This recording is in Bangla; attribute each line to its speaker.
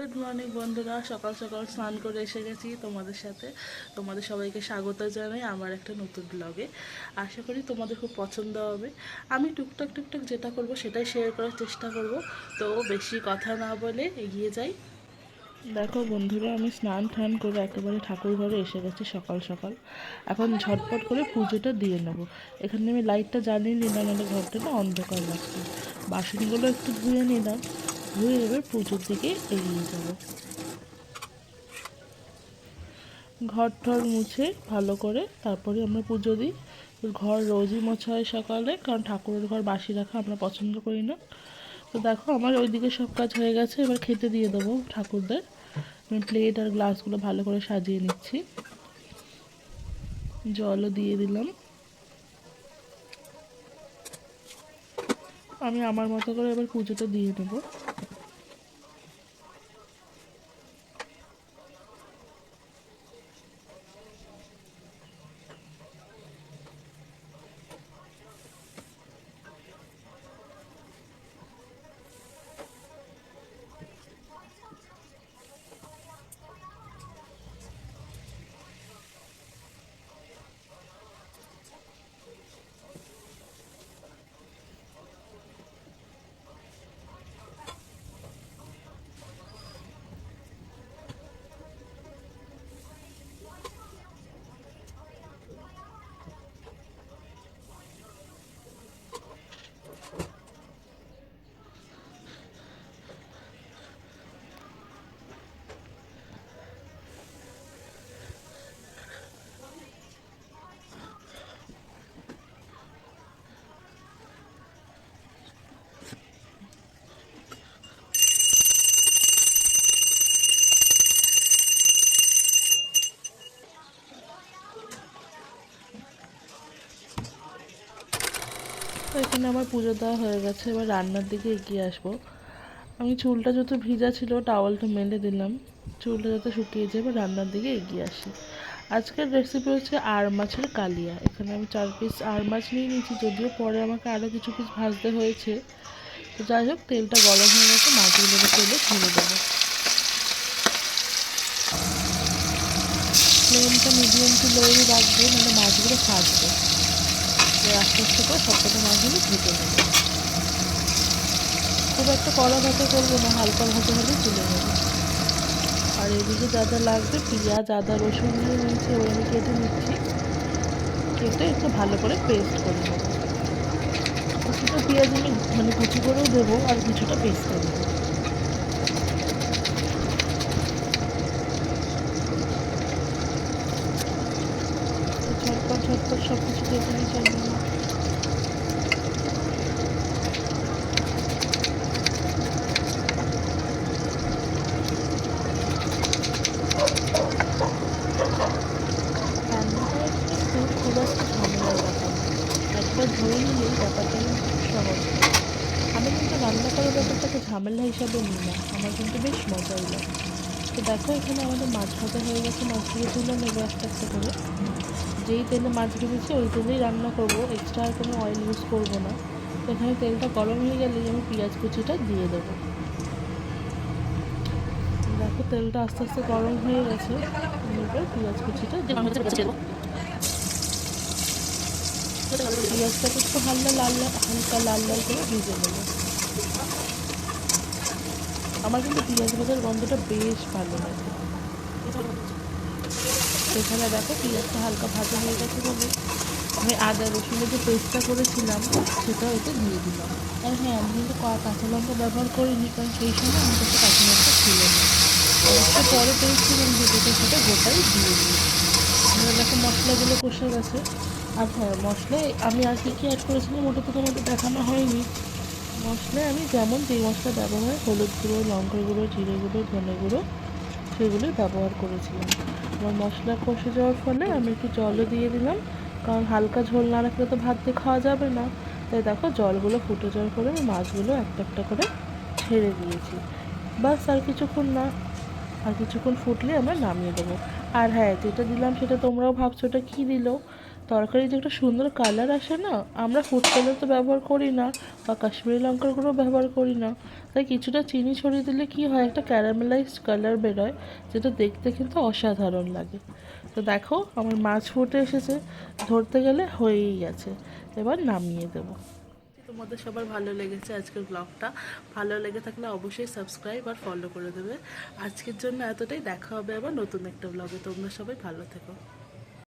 Speaker 1: গুড মর্নিং বন্ধুরা, সকাল সকাল স্নান করে এসে গেছি তোমাদের সাথে। তোমাদের সবাইকে স্বাগত জানাই আমার একটা নতুন ব্লগে। আশা করি তোমাদের খুব পছন্দ হবে। আমি টুকটাক টুকটাক যেটা করব সেটাই শেয়ার করার চেষ্টা করব। তো বেশি কথা না বলে এগিয়ে যাই। দেখো বন্ধুরা, আমি স্নান টান করে একেবারে ঠাকুর ঘরে এসে গেছি সকাল সকাল। এখন ঝটপট করে পুজোটা দিয়ে নেব। এখানে আমি লাইটটা জ্বালিয়ে নিলাম, নাহলে ঘরটা না অন্ধকার লাগছে। বাসনগুলো একটু ধুয়ে নিলাম, ধুয়ে এবার পুজোর দিকে এগিয়ে যাব। ঘর টর মুছে ভালো করে তারপরে আমরা পুজো দিই। ঘর রোজই মোছা হয় সকালে, কারণ ঠাকুরের ঘর বাসি রাখা আমরা পছন্দ করি না। তো দেখো আমার ওইদিকে সব কাজ হয়ে গেছে, এবার খেতে দিয়ে দেবো ঠাকুরদের। আমি প্লেট আর গ্লাসগুলো ভালো করে সাজিয়ে নিচ্ছি, জলও দিয়ে দিলাম। আমি আমার মতো করে এবার পুজোটা দিয়ে নেবো। তো এখানে আমার পুজো দেওয়া হয়ে গেছে, এবার রান্নার দিকে এগিয়ে আসবো। আমি চুলটা যত ভিজা ছিল টাওয়ালটা মেলে দিলাম, চুলটা যত শুকিয়ে যাবে রান্নার দিকে এগিয়ে আসি। আজকের রেসিপি হচ্ছে আড় মাছের কালিয়া। এখানে আমি 4 পিস আড় মাছ নিয়ে নিয়েছি, যদিও পরে আমাকে আরও কিছু পিস ভাজতে হয়েছে। তো যাই হোক, তেলটা গরম হয়ে গেছে, মাছগুলো তেলে ছেড়ে দেবো। ফ্লেমটা মিডিয়াম টু লোই রাখবো, মানে মাছগুলো ভাজবে। আস্তে আস্তে করে সবকটা মাছগুলো ভেজে নেবো। খুব একটা কড়া ভাজা করবো না, হালকা ভাজা হলে তুলে নেবো। আর এদিকে যা যা লাগবে, পেঁয়াজ আদা রসুন নিয়ে নিয়েছি, ওই আমি কেটে নিচ্ছি। কেটে একটু ভালো করে পেস্ট করে নেবো। কিছুটা পেঁয়াজ আমি মানে কুচি করেও দেবো, আর কিছুটা পেস্ট করে দেবো। ঝটপট ঝটপট সব কিছু কেটে নিয়ে চলবে। রান্না করা কিন্তু খুব একটা ঝামেলার ব্যাপার না, একবার ধরে নিলেই ব্যাপারটা কিন্তু খুব সহজ। আমি কিন্তু রান্না করার ব্যাপারটাকে ঝামেলা হিসাবে নিই না, আমার কিন্তু বেশ মজাই লাগে। তো দেখো, এখানে আমাদের মাছ ভাজা হয়ে গেছে, মাছগুলো তুলে নেবো একটা একটা করে। যেই তেলে মাছ ভেজেছি ওই তেলেই রান্না করবো, এক্সট্রা আর কোনো অয়েল ইউজ করবো না। তো এখানে তেলটা গরম হয়ে গেলেই আমি পেঁয়াজ কুচিটা দিয়ে দেবো। দেখো তেলটা আস্তে আস্তে গরম হয়ে গেছে, এবার পেঁয়াজ কুচিটা দেবো। পেঁয়াজটাকে একটু হালকা লাল লাল করে ভেজে নেবো। আমার কিন্তু পেঁয়াজ ভাজার গন্ধটা বেশ ভালো লাগে। এখানে দেখো পেঁয়াজটা হালকা ভাজা হয়ে গেছে বলে আমি আদা রসুনের যে পেস্টটা করেছিলাম সেটা ওতে দিয়ে দিলাম। আর হ্যাঁ, আমি কিন্তু কাঁচা লঙ্কা ব্যবহার করিনি, কারণ সেই সময় আমার কাছে কাঁচা লঙ্কা ছিল না। অবশ্য পরে পেয়েছিলাম যেটা সেটা গোটাই দিয়ে দিই। এবার দেখো মশলাগুলো কষে গেছে। আর হ্যাঁ, মশলায় আমি আর কি অ্যাড করেছিলাম ওটা তো তোমাদের দেখানো হয়নি। মশলায় আমি যেমন যেই মশলা ব্যবহার হয়, হলুদ গুঁড়ো, লঙ্কা গুঁড়ো, জিরে গুঁড়ো, ধনে গুঁড়ো, সেগুলোই ব্যবহার করেছিলাম। এবার মশলা কষে যাওয়ার ফলে আমি একটু জলও দিয়ে দিলাম, কারণ হালকা ঝোল না রাখলে তো ভাত দিয়ে খাওয়া যাবে না। তাই দেখো জলগুলো ফুটে যাওয়ার পরে আমি মাছগুলো একটা একটা করে ছেড়ে দিয়েছি। বাস আর কিছুক্ষণ না, আর কিছুক্ষণ ফুটলে আমরা নামিয়ে দেবো। আর হ্যাঁ, যেটা দিলাম সেটা তোমরাও ভাবছো ওটা কী দিল। তরকারি যে একটা সুন্দর কালার আসে না, আমরা ফুড কালার তো ব্যবহার করি না বা কাশ্মীরি লঙ্কার গুঁড়ো ব্যবহার করি না, তাই কিছুটা চিনি ছড়িয়ে দিলে কি হয়, একটা ক্যারামেলাইজড কালার বেরোয়, যেটা দেখতে কিন্তু অসাধারণ লাগে। তো দেখো আমার মাছ ফুটে এসেছে, ধরতে গেলে হয়েই গেছে, এবার নামিয়ে দেবো। তোমাদের সবার ভালো লেগেছে আজকের ব্লগটা, ভালো লেগে থাকলে অবশ্যই সাবস্ক্রাইব আর ফলো করে দেবে। আজকের জন্য এতটাই, দেখা হবে আবার নতুন একটা ব্লগে। তোমরা সবাই ভালো থেকো।